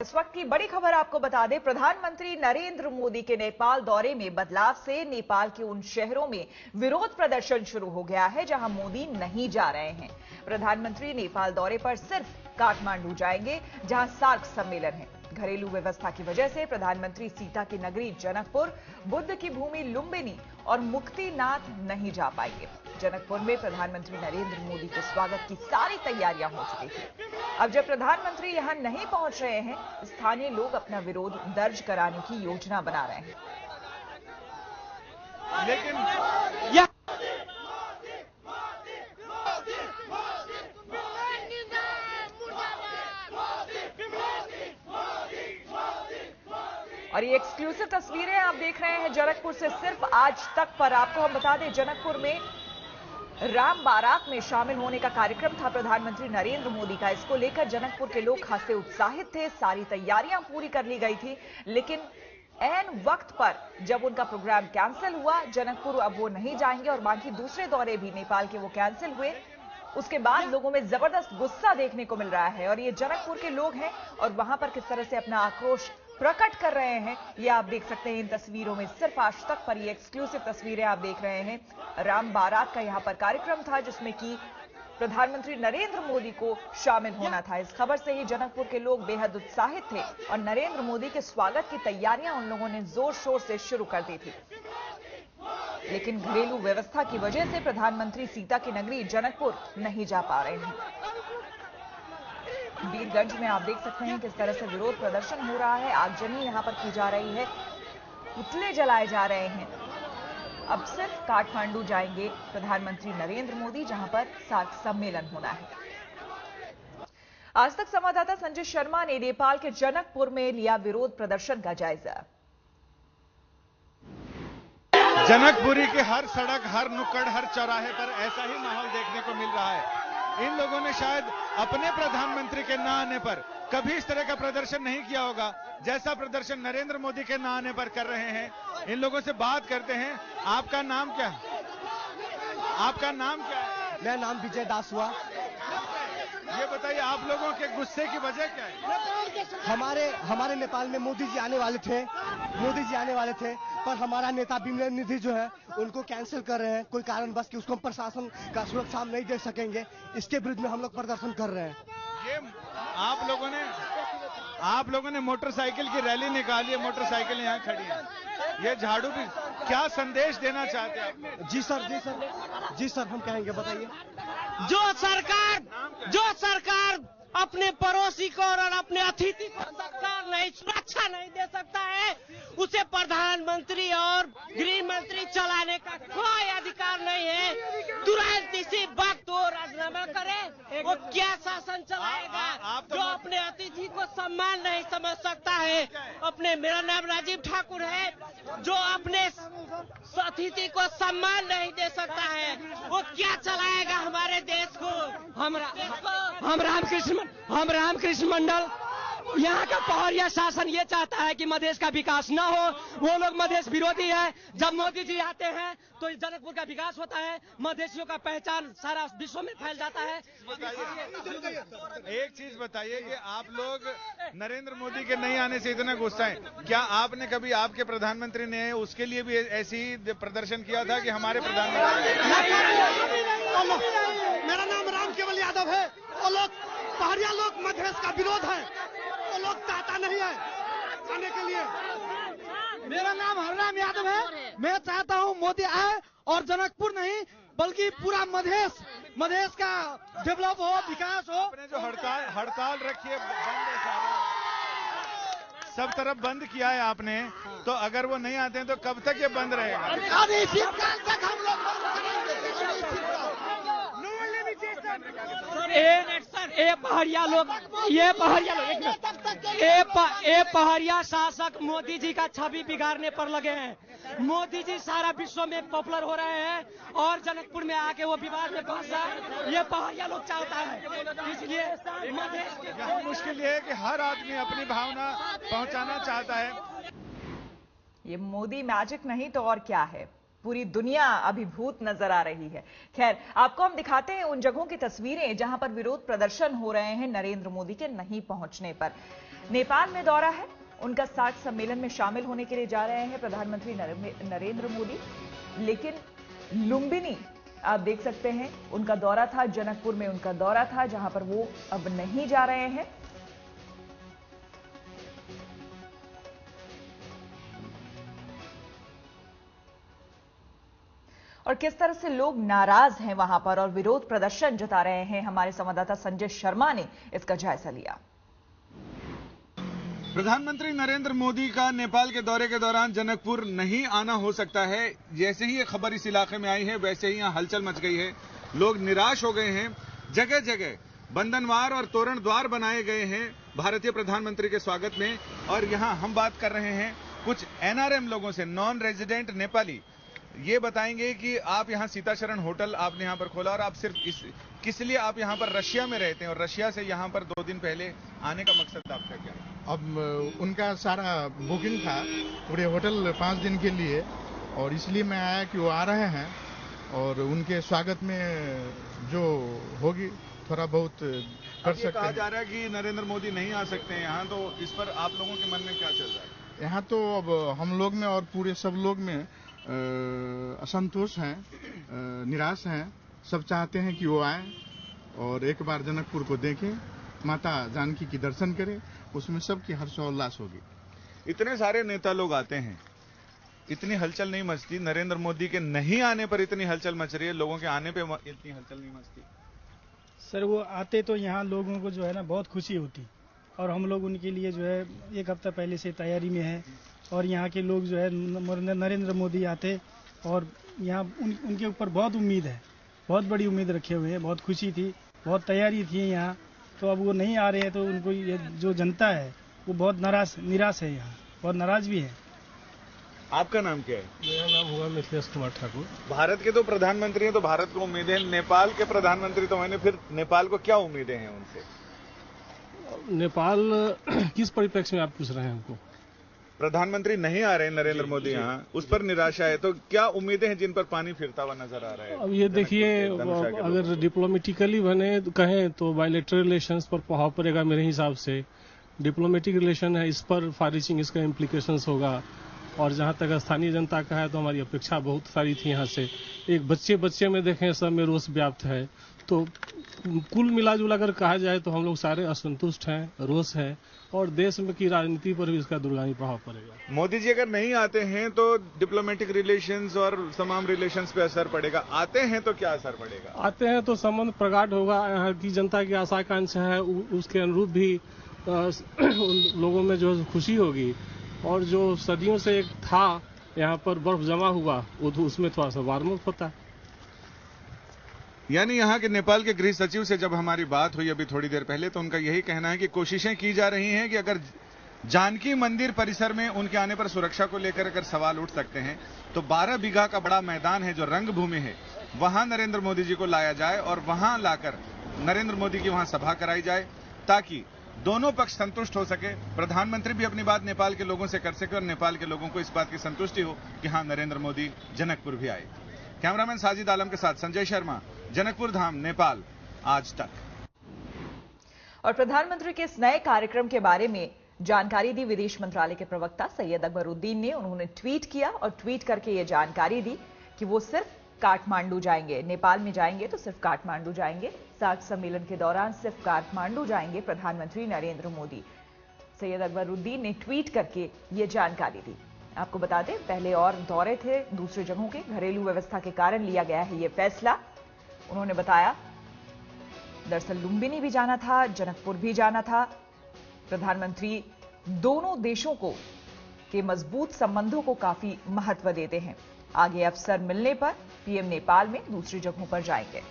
इस वक्त की बड़ी खबर आपको बता दें, प्रधानमंत्री नरेंद्र मोदी के नेपाल दौरे में बदलाव से नेपाल के उन शहरों में विरोध प्रदर्शन शुरू हो गया है जहां मोदी नहीं जा रहे हैं। प्रधानमंत्री नेपाल दौरे पर सिर्फ काठमांडू जाएंगे जहां सार्क सम्मेलन है। घरेलू व्यवस्था की वजह से प्रधानमंत्री सीता की नगरी जनकपुर, बुद्ध की भूमि लुंबिनी और मुक्तिनाथ नहीं जा पाएंगे। जनकपुर में प्रधानमंत्री नरेंद्र मोदी के स्वागत की सारी तैयारियां हो चुकी थी। अब जब प्रधानमंत्री यहां नहीं पहुंच रहे हैं, स्थानीय लोग अपना विरोध दर्ज कराने की योजना बना रहे हैं। लेकिन और ये एक्सक्लूसिव तस्वीरें आप देख रहे हैं जनकपुर से सिर्फ आज तक पर। आपको हम बता दें, जनकपुर में राम बारात में शामिल होने का कार्यक्रम था प्रधानमंत्री नरेंद्र मोदी का। इसको लेकर जनकपुर के लोग खासे उत्साहित थे, सारी तैयारियां पूरी कर ली गई थी। लेकिन ऐन वक्त पर जब उनका प्रोग्राम कैंसिल हुआ, जनकपुर अब वो नहीं जाएंगे और बाकी दूसरे दौरे भी नेपाल के वो कैंसिल हुए, उसके बाद लोगों में जबरदस्त गुस्सा देखने को मिल रहा है। और ये जनकपुर के लोग हैं और वहां पर किस तरह से अपना आक्रोश प्रकट कर रहे हैं, ये आप देख सकते हैं इन तस्वीरों में। सिर्फ आज तक पर ये एक्सक्लूसिव तस्वीरें आप देख रहे हैं। राम बारात का यहां पर कार्यक्रम था जिसमें कि प्रधानमंत्री नरेंद्र मोदी को शामिल होना था। इस खबर से ही जनकपुर के लोग बेहद उत्साहित थे और नरेंद्र मोदी के स्वागत की तैयारियां उन लोगों ने जोर शोर से शुरू कर दी थी। लेकिन घरेलू व्यवस्था की वजह से प्रधानमंत्री सीता की नगरी जनकपुर नहीं जा पा रहे हैं। वीरगंज में आप देख सकते हैं किस तरह से विरोध प्रदर्शन हो रहा है। आगजनी यहां पर की जा रही है, पुतले जलाए जा रहे हैं। अब सिर्फ काठमांडू जाएंगे प्रधानमंत्री नरेंद्र मोदी जहां पर सार्क सम्मेलन होना है। आज तक संवाददाता संजय शर्मा ने नेपाल के जनकपुर में लिया विरोध प्रदर्शन का जायजा। जनकपुरी के हर सड़क, हर नुक्कड़, हर चौराहे पर ऐसा ही माहौल देखने को मिल रहा है। इन लोगों ने शायद अपने प्रधानमंत्री के न आने पर कभी इस तरह का प्रदर्शन नहीं किया होगा जैसा प्रदर्शन नरेंद्र मोदी के न आने पर कर रहे हैं। इन लोगों से बात करते हैं। आपका नाम क्या है? आपका नाम क्या है? मेरा नाम विजय दास हुआ। ये बताइए, आप लोगों के गुस्से की वजह क्या है? हमारे नेपाल में मोदी जी आने वाले थे, पर हमारा नेता विमल निधि जो है उनको कैंसिल कर रहे हैं कोई कारण बस कि उसको प्रशासन का सुरक्षा हम नहीं दे सकेंगे। इसके विरुद्ध में हम लोग प्रदर्शन कर रहे हैं। ये आप लोगों ने मोटरसाइकिल की रैली निकाली है, मोटरसाइकिल यहाँ खड़ी है, ये झाड़ू भी, क्या संदेश देना चाहते हैं आप? जी सर हम कहेंगे, बताइए। जो सरकार अपने पड़ोसी को और अपने अतिथि को सुरक्षा नहीं दे सकता है, उसे प्रधानमंत्री और गृह मंत्री चलाने का कोई अधिकार नहीं है। तुरंत इसी वक्त वो राजीनामा करे। वो क्या शासन चलाएगा जो अपने अतिथि को सम्मान नहीं समझ सकता है। मेरा नाम राजीव ठाकुर है, जो अपने अतिथि को सम्मान नहीं दे सकता है, वो क्या चलाएगा हमारे देश को। हम रामकृष्ण मंडल, यहाँ का पहाड़िया शासन ये चाहता है कि मधेश का विकास न हो। वो लोग मधेश विरोधी है। जब मोदी जी आते हैं तो जनकपुर का विकास होता है, मधेशियों का पहचान सारा विश्व में फैल जाता है। एक चीज बताइए कि आप लोग नरेंद्र मोदी के नहीं आने से इतना गुस्सा है, क्या आपने कभी, आपके प्रधानमंत्री ने उसके लिए भी ऐसी प्रदर्शन किया था कि हमारे प्रधानमंत्री? मेरा नाम राम केवल यादव है। वो लोग पहाड़िया लोग मधेश का विरोध है, वो लोग चाहता नहीं है आने के लिए। मेरा नाम हरराम यादव है। मैं चाहता हूं मोदी आए और जनकपुर नहीं बल्कि पूरा मधेश का डेवलप हो, विकास हो। आपने जो हड़ताल रखी है, बंद है सारा, सब तरफ बंद किया है आपने, तो अगर वो नहीं आते हैं तो कब तक ये बंद रहेगा? तक हम लोग पहाड़िया शासक मोदी जी का छवि बिगाड़ने पर लगे हैं। मोदी जी सारा विश्व में पॉपुलर हो रहे हैं और जनकपुर में आके वो विवाद में फंस जाए, ये पहाड़िया लोग चाहता है। इसलिए मुश्किल ये है कि हर आदमी अपनी भावना पहुंचाना चाहता है। ये मोदी मैजिक नहीं तो और क्या है। पूरी दुनिया अभिभूत नजर आ रही है। खैर, आपको हम दिखाते हैं उन जगहों की तस्वीरें जहां पर विरोध प्रदर्शन हो रहे हैं नरेंद्र मोदी के नहीं पहुंचने पर। नेपाल में दौरा है, उनका 60 सम्मेलन में शामिल होने के लिए जा रहे हैं प्रधानमंत्री नरेंद्र मोदी। लेकिन लुम्बिनी आप देख सकते हैं, उनका दौरा था, जनकपुर में उनका दौरा था, जहां पर वो अब नहीं जा रहे हैं। और किस तरह से लोग नाराज हैं वहां पर और विरोध प्रदर्शन जता रहे हैं, हमारे संवाददाता संजय शर्मा ने इसका जायजा लिया। प्रधानमंत्री नरेंद्र मोदी का नेपाल के दौरे के दौरान जनकपुर नहीं आना हो सकता है। जैसे ही ये खबर इस इलाके में आई है वैसे ही यहां हलचल मच गई है, लोग निराश हो गए हैं। जगह जगह बंधनवार और तोरण द्वार बनाए गए हैं भारतीय प्रधानमंत्री के स्वागत में। और यहां हम बात कर रहे हैं कुछ एनआरएम लोगों से, नॉन रेजिडेंट नेपाली। ये बताएंगे कि आप यहां सीताशरण होटल आपने यहां पर खोला और आप सिर्फ किस लिए आप यहां पर रशिया में रहते हैं और रशिया से यहां पर 2 दिन पहले आने का मकसद आपका क्या है? अब उनका सारा बुकिंग था पूरे होटल 5 दिन के लिए, और इसलिए मैं आया कि वो आ रहे हैं और उनके स्वागत में जो होगी थोड़ा बहुत कर सकते हैं। कहा जा रहा है कि नरेंद्र मोदी नहीं आ सकते हैं यहाँ, तो इस पर आप लोगों के मन में क्या चल रहा है? यहाँ तो अब हम लोग में और पूरे सब लोग में असंतोष हैं, निराश हैं। सब चाहते हैं कि वो आए और एक बार जनकपुर को देखें, माता जानकी की दर्शन करें, उसमें सबकी हर्षोल्लास होगी। इतने सारे नेता लोग आते हैं, इतनी हलचल नहीं मचती। नरेंद्र मोदी के नहीं आने पर इतनी हलचल मच रही है, लोगों के आने पे इतनी हलचल नहीं मचती। सर वो आते तो यहाँ लोगों को जो है ना बहुत खुशी होती, और हम लोग उनके लिए जो है 1 हफ्ता पहले से तैयारी में है। और यहाँ के लोग जो है नरेंद्र मोदी आते और यहाँ उनके ऊपर बहुत उम्मीद है, बहुत बड़ी उम्मीद रखे हुए हैं, बहुत खुशी थी, बहुत तैयारी थी यहाँ। तो अब वो नहीं आ रहे हैं तो उनको ये जो जनता है वो बहुत निराश है, यहाँ बहुत नाराज भी है। आपका नाम क्या है? मेरा नाम हुआ मिथिलेश कुमार ठाकुर। भारत के तो प्रधानमंत्री हैं, तो भारत को उम्मीदें हैं। नेपाल के प्रधानमंत्री तो मैंने, फिर नेपाल को क्या उम्मीदें हैं उनसे? नेपाल किस परिप्रेक्ष्य में आप पूछ रहे हैं हमको? प्रधानमंत्री नहीं आ रहे हैं नरेंद्र मोदी यहाँ, उस पर निराशा है, तो क्या उम्मीदें हैं जिन पर पानी फिरता हुआ नजर आ रहा है? अब ये देखिए, अगर डिप्लोमेटिकली कहें तो बायलैटरल रिलेशंस पर प्रभाव पड़ेगा मेरे हिसाब से। डिप्लोमेटिक रिलेशन है, इस पर फार रीचिंग इसका इम्प्लीकेशंस होगा। और जहां तक स्थानीय जनता का है तो हमारी अपेक्षा बहुत सारी थी यहाँ से। एक बच्चे में देखें सब में रोष व्याप्त है, तो कुल मिलाजुला कर कहा जाए तो हम लोग सारे असंतुष्ट हैं, रोष है, और देश में की राजनीति पर भी इसका दूरगामी प्रभाव पड़ेगा। मोदी जी अगर नहीं आते हैं तो डिप्लोमेटिक रिलेशंस और तमाम रिलेशंस पे असर पड़ेगा, आते हैं तो क्या असर पड़ेगा? आते हैं तो संबंध प्रगाढ़ होगा, यहाँ की जनता की आशा आकांक्षा है उसके अनुरूप भी लोगों में जो खुशी होगी। और जो सदियों से एक था यहाँ पर बर्फ जमा हुआ, वो उसमें थोड़ा सा वार्म अप होता है। यानी यहाँ के नेपाल के गृह सचिव से जब हमारी बात हुई अभी थोड़ी देर पहले, तो उनका यही कहना है कि कोशिशें की जा रही हैं कि अगर जानकी मंदिर परिसर में उनके आने पर सुरक्षा को लेकर अगर सवाल उठ सकते हैं, तो 12 बीघा का बड़ा मैदान है जो रंगभूमि है, वहां नरेंद्र मोदी जी को लाया जाए और वहां लाकर नरेंद्र मोदी की वहां सभा कराई जाए, ताकि दोनों पक्ष संतुष्ट हो सके। प्रधानमंत्री भी अपनी बात नेपाल के लोगों से कर सके और नेपाल के लोगों को इस बात की संतुष्टि हो कि हां, नरेंद्र मोदी जनकपुर भी आए। कैमरामैन साजिद आलम के साथ संजय शर्मा, जनकपुर धाम, नेपाल आज तक। और प्रधानमंत्री के इस नए कार्यक्रम के बारे में जानकारी दी विदेश मंत्रालय के प्रवक्ता सैयद अकबरुद्दीन ने। उन्होंने ट्वीट किया और ट्वीट करके ये जानकारी दी कि वो सिर्फ काठमांडू जाएंगे, नेपाल में जाएंगे तो सिर्फ काठमांडू जाएंगे। 60 सम्मेलन के दौरान सिर्फ काठमांडू जाएंगे प्रधानमंत्री नरेंद्र मोदी। सैयद अकबरुद्दीन ने ट्वीट करके ये जानकारी दी। आपको बता दें, पहले और दौरे थे दूसरी जगहों के, घरेलू व्यवस्था के कारण लिया गया है ये फैसला। उन्होंने बताया दरअसल लुम्बिनी भी जाना था, जनकपुर भी जाना था। प्रधानमंत्री दोनों देशों को के मजबूत संबंधों को काफी महत्व देते हैं। आगे अवसर मिलने पर पीएम नेपाल में दूसरी जगहों पर जाएंगे।